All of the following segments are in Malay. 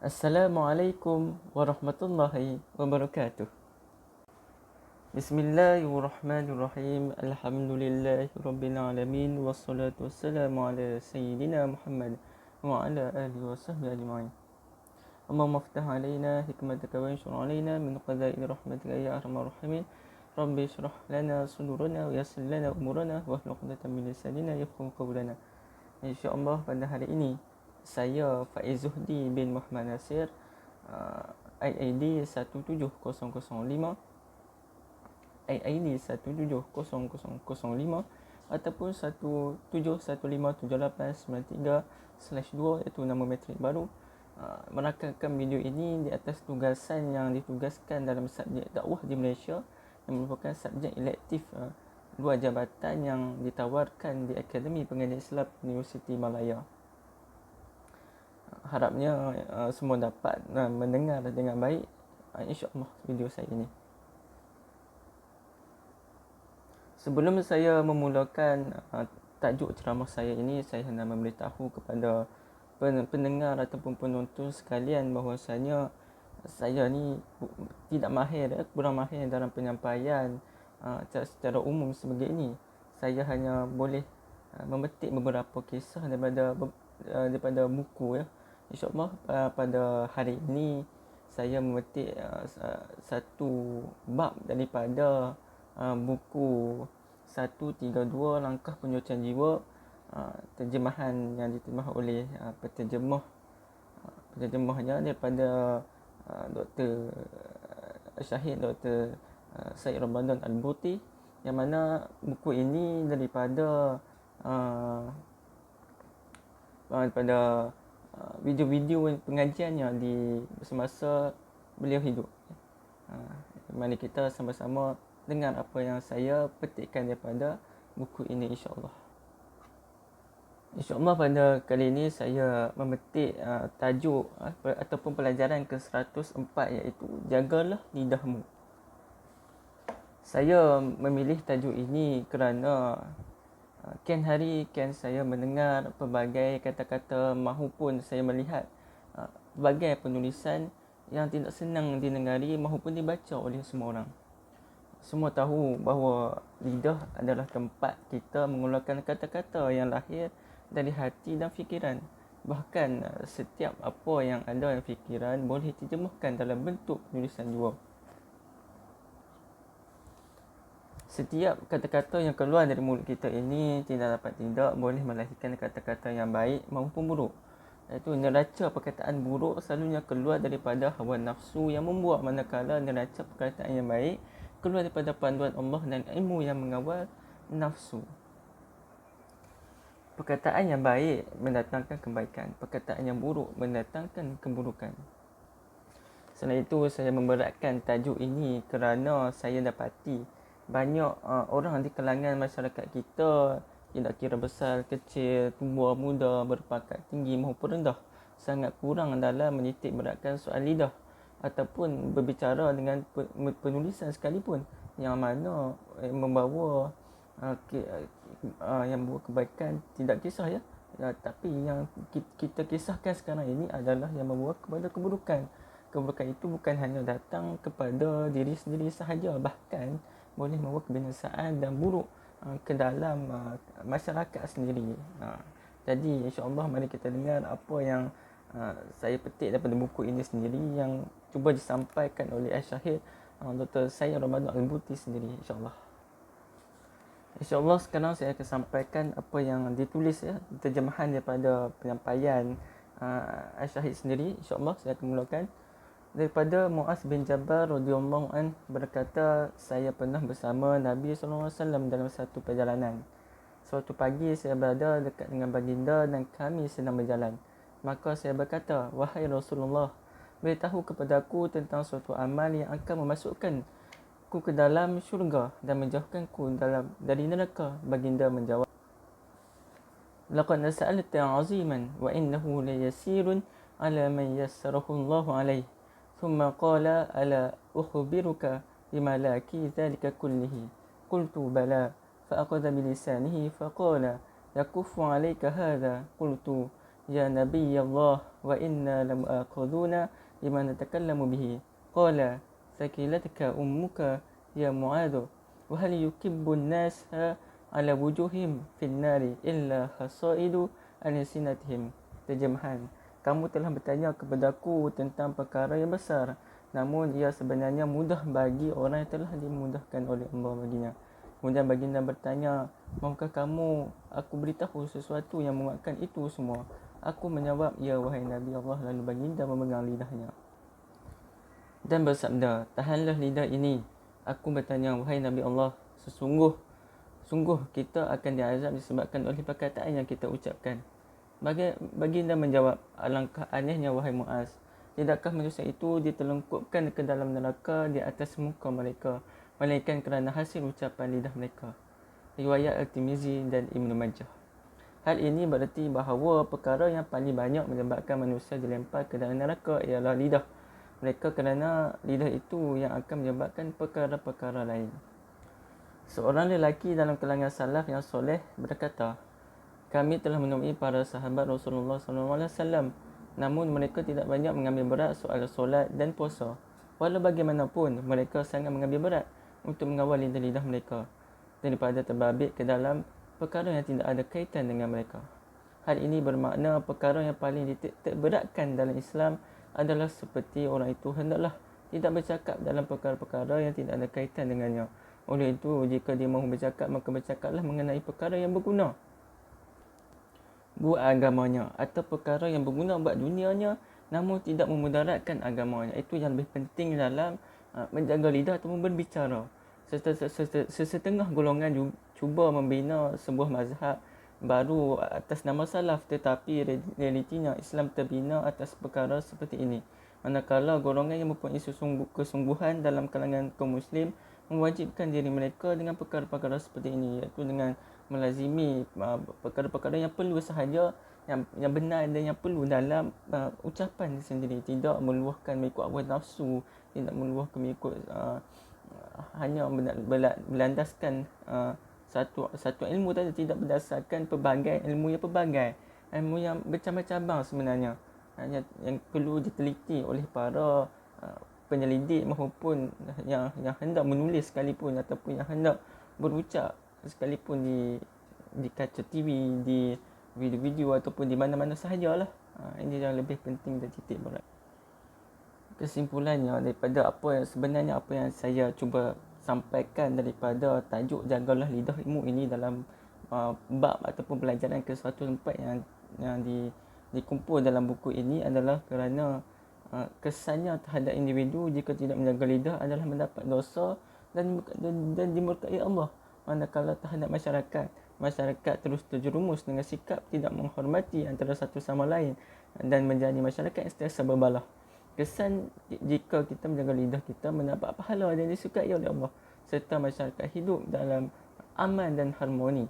Assalamualaikum warahmatullahi wabarakatuh. Bismillahirrahmanirrahim. Alhamdulillahirabbil alamin wassalatu wassalamu ala sayyidina Muhammad wa ala alihi wasahbihi ajma'in. Allahumma iftah alaina hikmataka wa anshur alaina min qada'i rahmatika ya arhamar rahimin. Rabbi shrah lana sudurana wa yassir lana umurana wa hlul 'uqdatam min lisanina yafqahu qawlana. InsyaAllah pada hari ini saya Faiz Zuhdi bin Muhammad Nasir, IID 17005 IID 17005 ataupun 171578893/2 iaitu nama matrik baru, merakamkan video ini di atas tugasan yang ditugaskan dalam subjek dakwah di Malaysia yang merupakan subjek elektif dua jabatan yang ditawarkan di Akademi Pengajian Islam Universiti Malaya. Harapnya semua dapat mendengar dengan baik insya-Allah video saya ini. Sebelum saya memulakan tajuk ceramah saya ini, saya hendak memberitahu kepada pendengar ataupun penonton sekalian bahawasanya saya ni tidak mahir, kurang mahir dalam penyampaian secara umum sebegini. Saya hanya boleh memetik beberapa kisah daripada buku ya. InsyaAllah pada hari ini saya memetik satu bab daripada buku 132 Langkah Penyucian Jiwa, terjemahan yang diterjemah oleh penterjemahnya daripada Dr. Syahid Dr. Syed Ramadan Al-Buti, yang mana buku ini daripada video-video pengajiannya di semasa beliau hidup. Mari kita sama-sama dengar apa yang saya petikkan daripada buku ini insya-Allah. InsyaAllah pada kali ini saya memetik tajuk ataupun pelajaran ke-104 iaitu Jagalah Lidahmu. Saya memilih tajuk ini kerana kian hari kian saya mendengar pelbagai kata-kata mahupun saya melihat pelbagai penulisan yang tidak senang didengari mahupun dibaca oleh semua orang. Semua tahu bahawa lidah adalah tempat kita mengeluarkan kata-kata yang lahir dari hati dan fikiran. Bahkan setiap apa yang ada dalam fikiran boleh diterjemahkan dalam bentuk penulisan jua. Setiap kata-kata yang keluar dari mulut kita ini tidak boleh melahirkan kata-kata yang baik maupun buruk. Iaitu neraca perkataan buruk selalunya keluar daripada hawa nafsu yang membuat, manakala neraca perkataan yang baik keluar daripada panduan Allah dan ilmu yang mengawal nafsu. Perkataan yang baik mendatangkan kebaikan, perkataan yang buruk mendatangkan keburukan. Selain itu, saya memberatkan tajuk ini kerana saya dapati banyak orang di kalangan masyarakat kita, tidak kira besar, kecil, tua, muda, berpangkat tinggi maupun rendah, sangat kurang dalam menitik beratkan soal lidah ataupun berbicara dengan penulisan sekalipun yang mana membawa kebaikan tidak kisah ya. Tapi yang kita kisahkan sekarang ini adalah yang membawa kepada keburukan. Keburukan itu bukan hanya datang kepada diri sendiri sahaja, bahkan boleh membawa kebinasaan dan buruk ke dalam masyarakat sendiri. Jadi insya-Allah mari kita dengar apa yang saya petik daripada buku ini sendiri yang cuba disampaikan oleh Syahid Dr. Syed Ramadan Al-Buti sendiri insya-Allah. InsyaAllah sekarang saya akan sampaikan apa yang ditulis ya, terjemahan daripada penyampaian Syahid sendiri. InsyaAllah saya akan mulakan daripada Muaz bin Jabal radhiyallahu an berkata, saya pernah bersama Nabi sallallahu alaihi wasallam dalam satu perjalanan. Suatu pagi saya berada dekat dengan baginda dan kami sedang berjalan. Maka saya berkata, wahai Rasulullah, beritahu kepadaku tentang suatu amal yang akan memasukkan ku ke dalam syurga dan menjauhkanku dari neraka. Baginda menjawab, laqad sa'alta 'aziman wa innahu layasirun 'ala man yassarahu Allahu 'alaihi. ثم قال ألا أخبرك بما لاكي ذلك كله قلت بلى فأخذ بلسانه فقال يكف عليك هذا قلت ya Nabi Allah wa inna lamu'akhuduna bima natakallamu bihi. Qala sakilatka ummuka ya Mu'adh wa hal yukibbu an-nasa ala wujuhim fin nari illa khasaidu alsinatihim. Terjemahan: kamu telah bertanya kepadaku tentang perkara yang besar, namun ia sebenarnya mudah bagi orang yang telah dimudahkan oleh Allah baginya. Kemudian baginda bertanya, maukah kamu aku beritahu sesuatu yang menguatkan itu semua? Aku menjawab, ya wahai Nabi Allah. Lalu baginda memegang lidahnya dan bersabda, tahanlah lidah ini. Aku bertanya, wahai Nabi Allah, sungguh kita akan diazab disebabkan oleh perkataan yang kita ucapkan. Baginda menjawab, alangkah anehnya wahai Muaz, tidakkah manusia itu ditelungkupkan ke dalam neraka di atas muka mereka, melainkan kerana hasil ucapan lidah mereka. Riwayat At-Tirmizi dan Ibn Majah. Hal ini berarti bahawa perkara yang paling banyak menyebabkan manusia dilempar ke dalam neraka ialah lidah mereka, kerana lidah itu yang akan menyebabkan perkara-perkara lain. Seorang lelaki dalam kalangan salaf yang soleh berkata, kami telah menemui para sahabat Rasulullah SAW, namun mereka tidak banyak mengambil berat soal solat dan puasa. Walau bagaimanapun, mereka sangat mengambil berat untuk mengawal lidah-lidah mereka daripada terbabit ke dalam perkara yang tidak ada kaitan dengan mereka. Hal ini bermakna perkara yang paling dititik beratkan dalam Islam adalah seperti orang itu hendaklah tidak bercakap dalam perkara-perkara yang tidak ada kaitan dengannya. Oleh itu, jika dia mahu bercakap, maka bercakaplah mengenai perkara yang berguna buat agamanya, atau perkara yang berguna buat dunianya namun tidak memudaratkan agamanya. Itu yang lebih penting dalam menjaga lidah ataupun berbicara. Sesetengah golongan cuba membina sebuah mazhab baru atas nama salaf, tetapi realitinya Islam terbina atas perkara seperti ini. Manakala golongan yang mempunyai kesungguhan dalam kalangan kaum muslim mewajibkan diri mereka dengan perkara-perkara seperti ini, iaitu dengan melazimi perkara-perkara yang perlu sahaja, yang benar dan yang perlu dalam ucapan sendiri, tidak meluahkan mengikut hawa nafsu, tidak meluahkan mengikut hanya berlandaskan satu ilmu tadi, tidak berdasarkan pelbagai ilmu yang bercabang-cabang sebenarnya, yang perlu diteliti oleh para penyelidik maupun yang hendak menulis sekalipun, ataupun yang hendak berucap sekalipun di kaca TV, di video-video ataupun di mana-mana sahajalah. Ini yang lebih penting dan titik berat. Kesimpulannya daripada apa yang saya cuba sampaikan daripada tajuk jagalah lidah ilmu ini dalam bab ataupun pelajaran ke suatu tempat yang dikumpul dalam buku ini adalah kerana kesannya terhadap individu jika tidak menjaga lidah adalah mendapat dosa dan dimurkai Allah. Manakala terhadap masyarakat terus terjerumus dengan sikap tidak menghormati antara satu sama lain dan menjadi masyarakat yang sentiasa berbalah. Kesan jika kita menjaga lidah kita mendapat pahala dan disukai oleh Allah, serta masyarakat hidup dalam aman dan harmoni.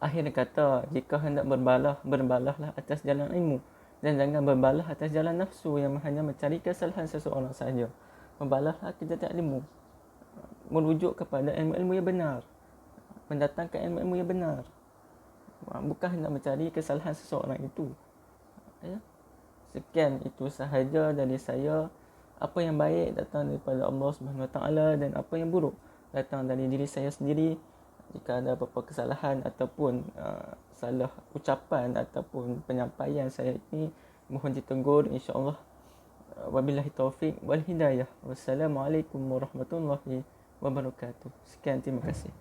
Akhir kata, jika hendak berbalahlah atas jalan ilmu, dan jangan berbalah atas jalan nafsu yang hanya mencari kesalahan seseorang sahaja. Berbalahlah ke jalan ilmu, merujuk kepada ilmu-ilmu yang benar, mendatangkan ilmu-ilmu yang benar, bukan hendak mencari kesalahan seseorang itu. Ya? Sekian itu sahaja dari saya. Apa yang baik datang daripada Allah SWT, dan apa yang buruk datang dari diri saya sendiri. Jika ada apa-apa kesalahan ataupun salah ucapan ataupun penyampaian saya ini, mohon ditegur insya-Allah. Wabillahi taufik wal hidayah. Wassalamualaikum warahmatullahi wabarakatuh. Sekian, terima kasih.